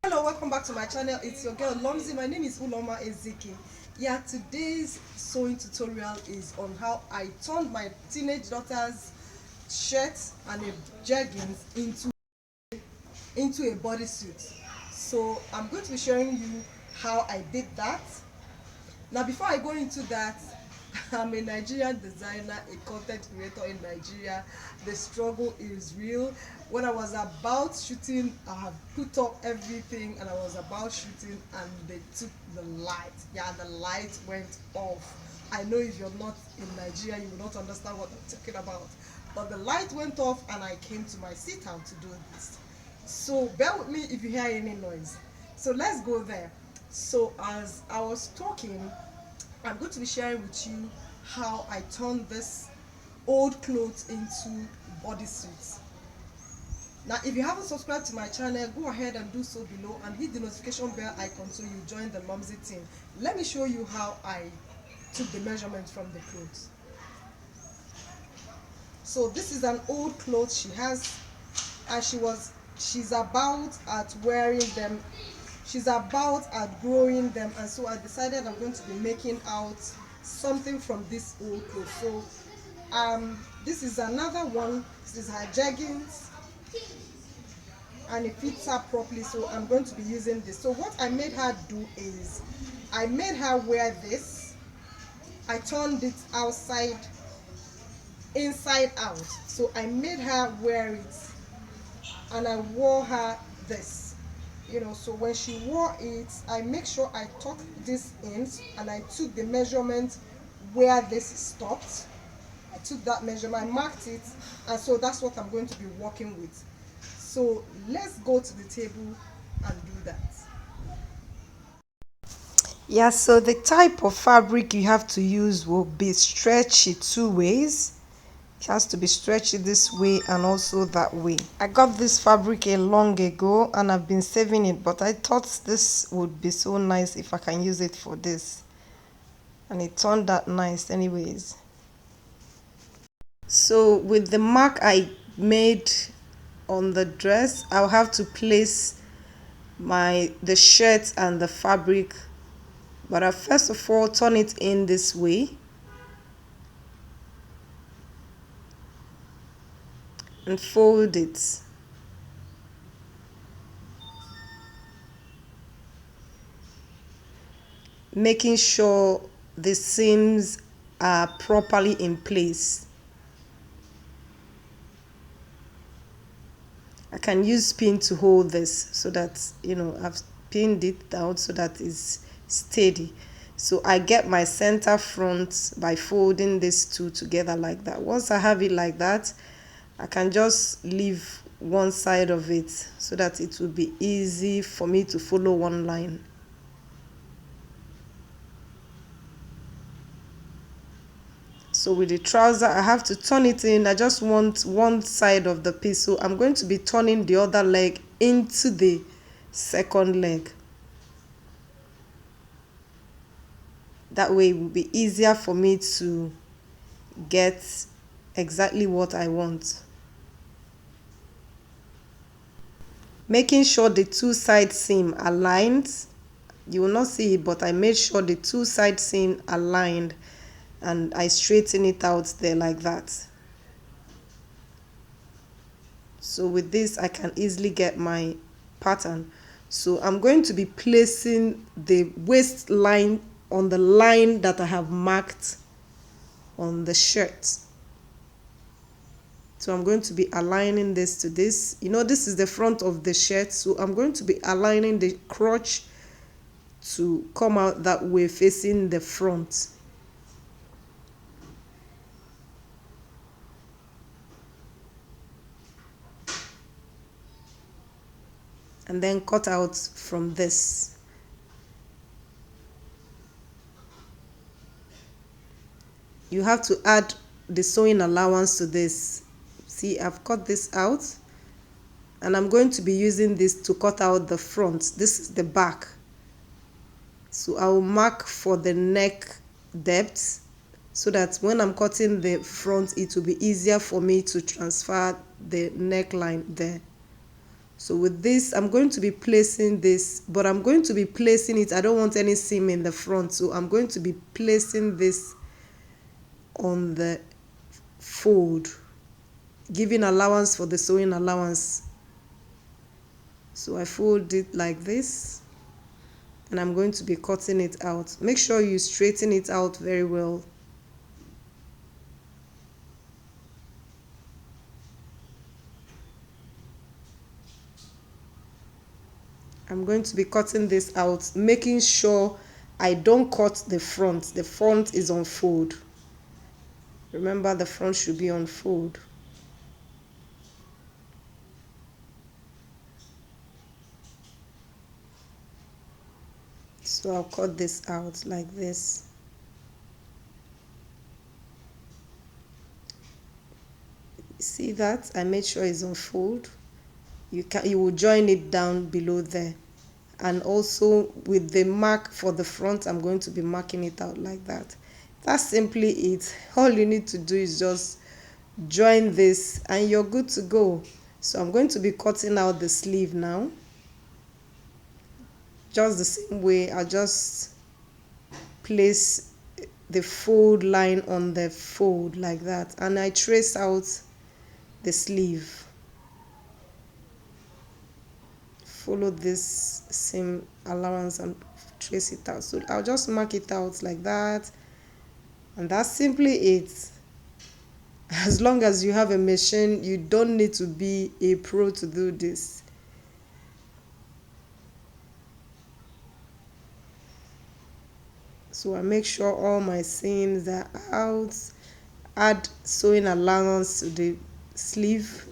Hello, welcome back to my channel. It's your girl Lomzy. My name is Uloma Ezeki. Yeah, today's sewing tutorial is on how I turned my teenage daughter's shirt and a jeggings into a bodysuit. So I'm going to be showing you how I did that. Now, before I go into that, I'm a Nigerian designer, a content creator in Nigeria. The struggle is real. When I was about shooting, I had put up everything and I was about shooting and they took the light. Yeah, the light went off. I know if you're not in Nigeria, you will not understand what I'm talking about. But the light went off and I came to my sit down to do this. So bear with me if you hear any noise. So let's go there. So as I was talking, I'm going to be sharing with you how I turned this old clothes into bodysuits. Now, if you haven't subscribed to my channel, go ahead and do so below and hit the notification bell icon so you join the Lomzy team. Let me show you how I took the measurements from the clothes. So this is an old clothes she has, and she's about at wearing them. She's about at growing them, and so I decided I'm going to be making out something from this old clothes. So this is another one. This is her jeggings and it fits her properly, so I'm going to be using this. So what I made her do is I made her wear this. I turned it inside out, so I made her wear it and I wore her this, so when she wore it, I make sure I tuck this in and I took the measurement where this stopped. I took that measurement, I marked it, and so that's what I'm going to be working with. So let's go to the table and do that. Yeah, so the type of fabric you have to use will be stretchy two ways. It has to be stretchy this way and also that way. I got this fabric a long ago and I've been saving it, but I thought this would be so nice if I can use it for this. And it turned out nice anyways. So with the mark I made on the dress, I'll have to place the shirt and the fabric, but I first of all turn it in this way and fold it. Making sure the seams are properly in place. I can use pin to hold this so that I've pinned it down so that it's steady. So I get my center front by folding these two together like that. Once I have it like that, I can just leave one side of it so that it will be easy for me to follow one line. So with the trouser, I have to turn it in. I just want one side of the piece, so I'm going to be turning the other leg into the second leg. That way it will be easier for me to get exactly what I want. Making sure the two side seam aligned. You will not see it, but I made sure the two side seam aligned and I straighten it out there like that. So with this I can easily get my pattern. So I'm going to be placing the waistline on the line that I have marked on the shirt. So I'm going to be aligning this to this. This is the front of the shirt, so I'm going to be aligning the crotch to come out that way facing the front. And then cut out from this. You have to add the sewing allowance to this. See, I've cut this out and I'm going to be using this to cut out the front. This is the back. So I will mark for the neck depth so that when I'm cutting the front, it will be easier for me to transfer the neckline there. So with this, I'm going to be placing this, but I'm going to be placing it, I don't want any seam in the front, so I'm going to be placing this on the fold, giving allowance for the sewing allowance. So I fold it like this, and I'm going to be cutting it out. Make sure you straighten it out very well. I'm going to be cutting this out, making sure I don't cut the front. The front is on fold. Remember, the front should be on fold. So I'll cut this out like this. See that? I made sure it's on fold. You will join it down below there. And also with the mark for the front, I'm going to be marking it out like that. That's simply it. All you need to do is just join this and you're good to go. So I'm going to be cutting out the sleeve now. Just the same way, I just place the fold line on the fold like that, and I trace out the sleeve. Follow this same allowance and trace it out. So I'll just mark it out like that, and that's simply it. As long as you have a machine, you don't need to be a pro to do this. So I make sure all my seams are out. Add sewing allowance to the sleeve,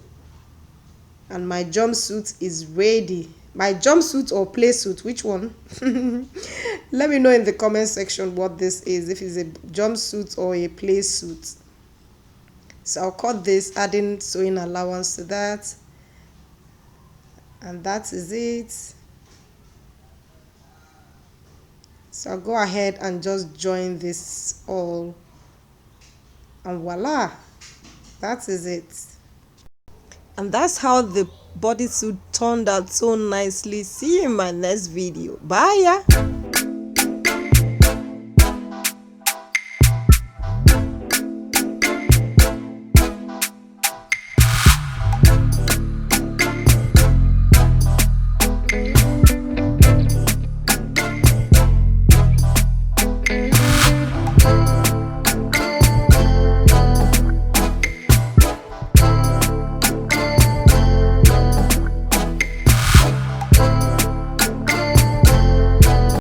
and my jumpsuit is ready. My jumpsuit or play suit, which one? Let me know in the comment section what this is, if it's a jumpsuit or a play suit. So I'll cut this, adding sewing allowance to that, and that is it. So I'll go ahead and just join this all, and voila, that is it. And that's how the bodysuit turned out so nicely. See you in my next video. Bye.